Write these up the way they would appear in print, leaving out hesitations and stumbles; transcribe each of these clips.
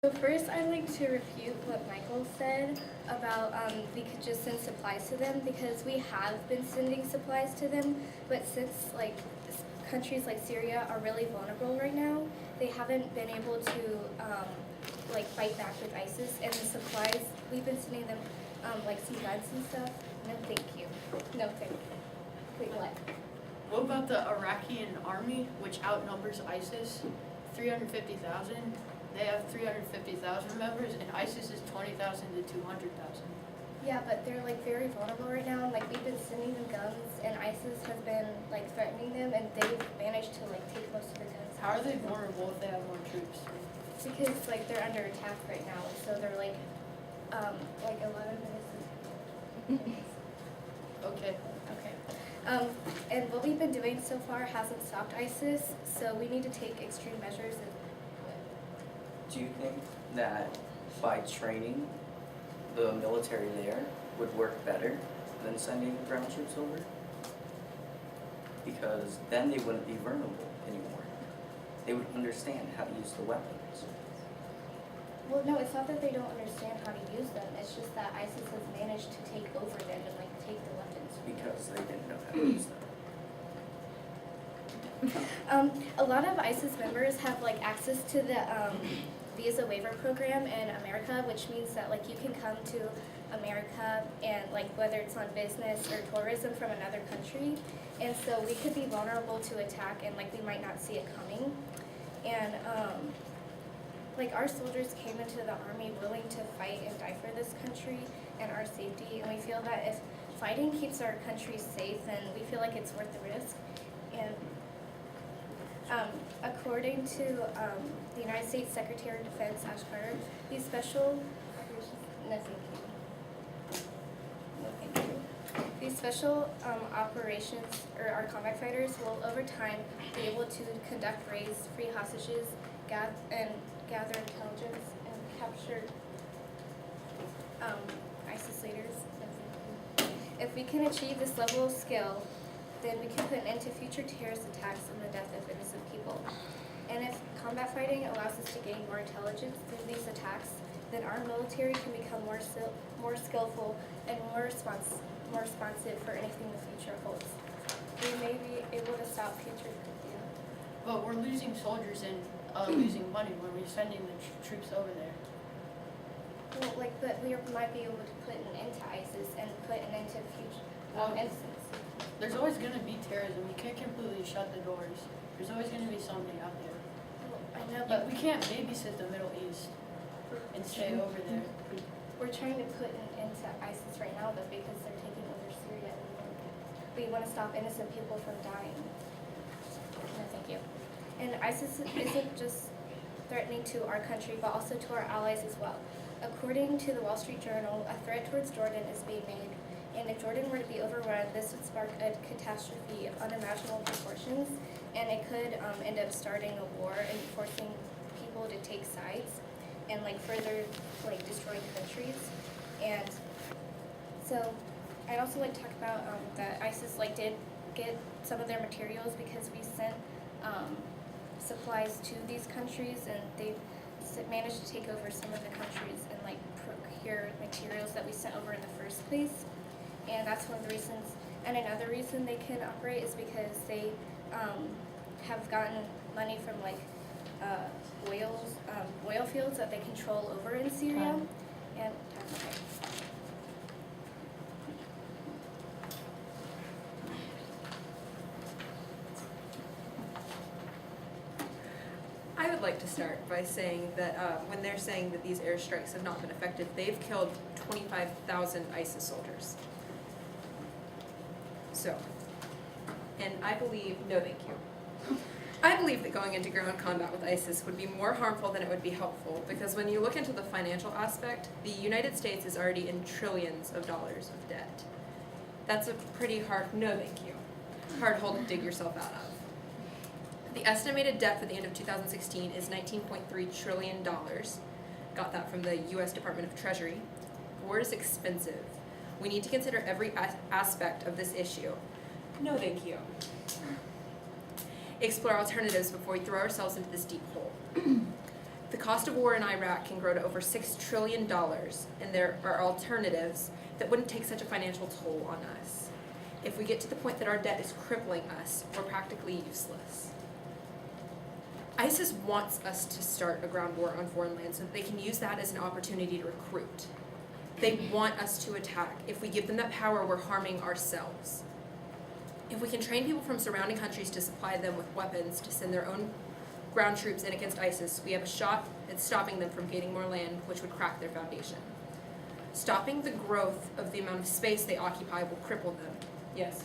So first, I'd like to refute what Michael said about we could just send supplies to them because we have been sending supplies to them, but since countries like Syria are really vulnerable right now, they haven't been able to fight back with ISIS, and the supplies we've been sending them like some guns and stuff. No, thank you. No, thank you. Wait, what? What about the Iraqi army, which outnumbers ISIS 350,000? They have 350,000 members, and ISIS is 20,000 to 200,000. Yeah, but they're like very vulnerable right now. Like we've been sending them guns, and ISIS has been like threatening them, and they've managed to like take most of the guns. How are they vulnerable if they have more troops? Because like they're under attack right now, and so they're like 11 minutes. Okay. Okay. And what we've been doing so far hasn't stopped ISIS, so we need to take extreme measures. Do you think that by training the military there would work better than sending ground troops over? Because then they wouldn't be vulnerable anymore. They would understand how to use the weapons. Well, no, it's not that they don't understand how to use them. It's just that ISIS has managed to take over them and like take the weapons. Because they didn't know how to use them. A lot of ISIS members have like access to the visa waiver program in America, which means that like you can come to America and like whether it's on business or tourism from another country, and so we could be vulnerable to attack and like we might not see it coming. And like our soldiers came into the army willing to fight and die for this country and our safety, and we feel that if fighting keeps our country safe, then we feel like it's worth the risk. And according to the United States Secretary of Defense, Ash Carter, these special These special operations, or our combat fighters, will over time be able to conduct raids, free hostages, gather intelligence, and capture ISIS leaders. If we can achieve this level of skill, then we can put an end to future terrorist attacks and the death of innocent people. And if combat fighting allows us to gain more intelligence through these attacks, then our military can become more skillful and more responsive for anything the future holds. We may be able to stop future. But we're losing soldiers and losing money when we're sending the troops over there. Well, but we might be able to put an end to ISIS and put an end to future incidents. There's always going to be terrorism. You can't completely shut the doors. There's always going to be something out there. Well, I know, but we can't babysit the Middle East and stay over there. We're trying to put an end to ISIS right now, but because they're taking over Syria, we want to stop innocent people from dying. No, thank you. And ISIS isn't just threatening to our country, but also to our allies as well. According to the Wall Street Journal, a threat towards Jordan is being made. And if Jordan were to be overrun, this would spark a catastrophe of unimaginable proportions, and it could end up starting a war and forcing people to take sides and further destroying countries. And so I'd also like to talk about that ISIS did get some of their materials because we sent supplies to these countries, and they managed to take over some of the countries and procure materials that we sent over in the first place. And that's one of the reasons. And another reason they can operate is because they have gotten money from oil fields that they control over in Syria. And okay. I would like to start by saying that when they're saying that these airstrikes have not been effective, they've killed 25,000 ISIS soldiers. So, and I believe, no thank you. I believe that going into ground combat with ISIS would be more harmful than it would be helpful, because when you look into the financial aspect, the United States is already in trillions of dollars of debt. That's a pretty hard, no thank you, hard hole to dig yourself out of. The estimated debt for the end of 2016 is $19.3 trillion. Got that from the U.S. Department of Treasury. War is expensive. We need to consider every aspect of this issue. No thank you. Explore alternatives before we throw ourselves into this deep hole. The cost of war in Iraq can grow to over $6 trillion, and there are alternatives that wouldn't take such a financial toll on us. If we get to the point that our debt is crippling us, we're practically useless. ISIS wants us to start a ground war on foreign land so that they can use that as an opportunity to recruit. They want us to attack. If we give them that power, we're harming ourselves. If we can train people from surrounding countries to supply them with weapons to send their own ground troops in against ISIS, we have a shot at stopping them from gaining more land, which would crack their foundation. Stopping the growth of the amount of space they occupy will cripple them. Yes?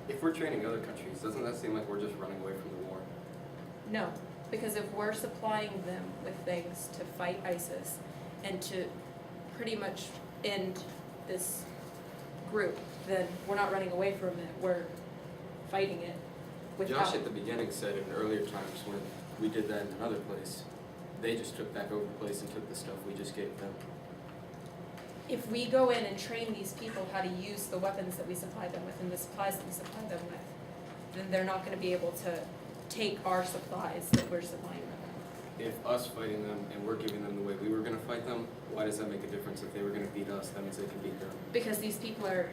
If we're training other countries, doesn't that seem like we're just running away from the war? No, because if we're supplying them with things to fight ISIS and to pretty much end this group, then we're not running away from it, we're fighting it without. Josh at the beginning said in earlier times when we did that in another place, they just took back over the place and took the stuff we just gave them. If we go in and train these people how to use the weapons that we supply them with and the supplies that we supply them with, then they're not going to be able to take our supplies that we're supplying them. If us fighting them and we're giving them the way we were going to fight them, why does that make a difference? If they were going to beat us, that means they can beat them. Because these people are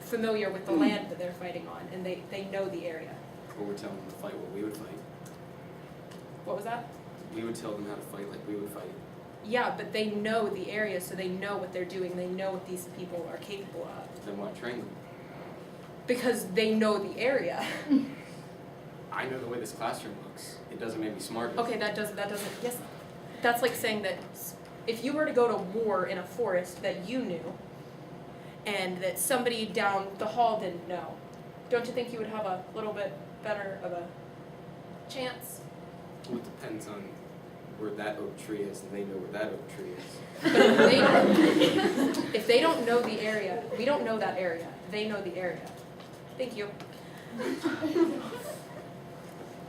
familiar with the land that they're fighting on, and they know the area. Or we're telling them to fight what we would fight. What was that? We would tell them how to fight like we would fight. Yeah, but they know the area, so they know what they're doing. They know what these people are capable of. Then why train them? Because they know the area. I know the way this classroom looks. It doesn't make me smarter. Okay, that doesn't, yes. That's like saying that if you were to go to war in a forest that you knew, and that somebody down the hall didn't know, don't you think you would have a little bit better of a chance? Well, it depends on where that oak tree is, and they know where that oak tree is. But if they don't know the area, we don't know that area, they know the area. Thank you.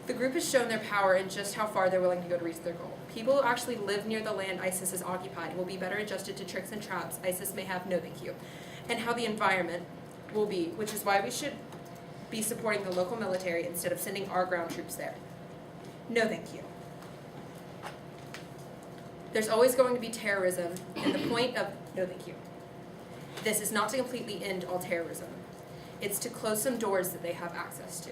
The group has shown their power and just how far they're willing to go to reach their goal. People who actually live near the land ISIS has occupied will be better adjusted to tricks and traps ISIS may have, no thank you, and how the environment will be, which is why we should be supporting the local military instead of sending our ground troops there. No thank you. There's always going to be terrorism, and the point of no thank you. This is not to completely end all terrorism. It's to close some doors that they have access to.